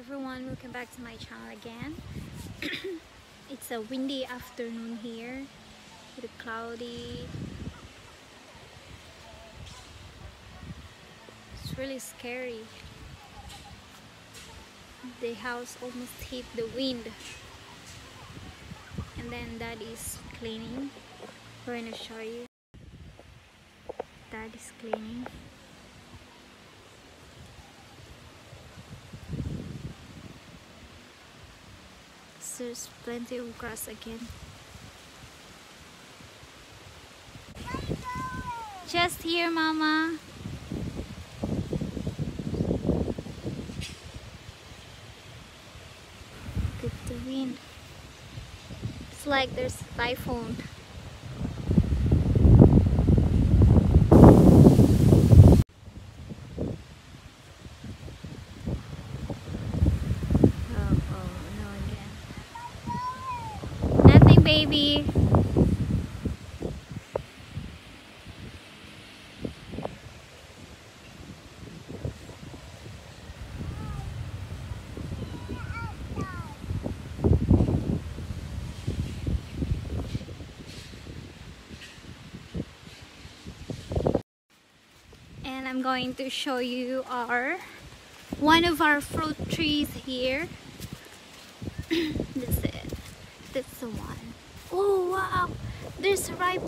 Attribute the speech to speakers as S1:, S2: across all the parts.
S1: everyone, welcome back to my channel again. It's a windy afternoon here with cloudy. It's really scary. The house almost hit the wind, and then Dad is cleaning. We're gonna show you. Dad is cleaning. There's plenty of grass again. Just here, Mama. Look at the wind. It's like there's a typhoon. Baby. And I'm going to show you one of our fruit trees here. That's it. That's the one. Oh wow, there's ripe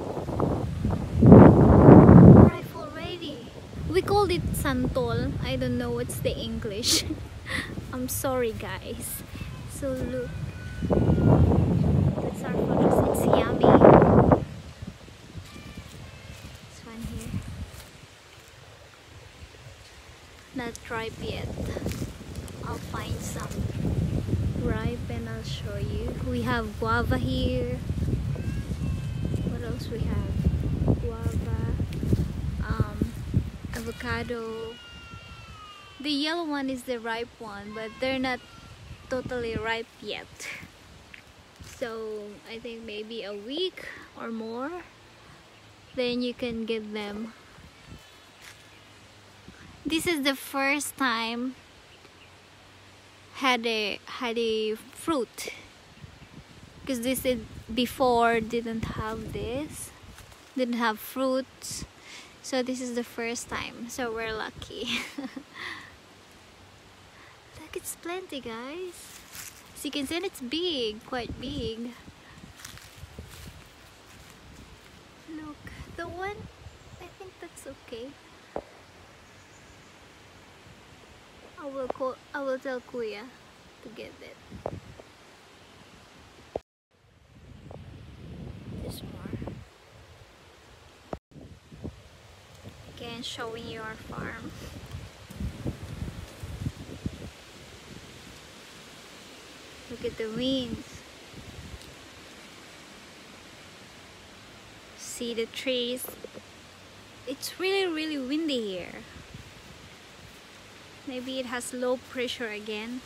S1: already. We called it santol. I don't know what's the English. I'm sorry guys. So look, that's our fruit. It's yummy. This one here, not ripe yet. I'll find some ripe and I'll show you. We have guava here. What else we have? Guava, avocado. The yellow one is the ripe one, but they're not totally ripe yet. So I think maybe a week or more, then you can get them. This is the first time had a fruit, because this is before didn't have fruits, so this is the first time, so we're lucky. Look, it's plenty guys. As you can see, it's big, quite big. Look, the one, I think that's okay. I will tell Kuya to get it. There's more. Again, showing you our farm. Look at the winds. See the trees. It's really windy here. Maybe it has low pressure again.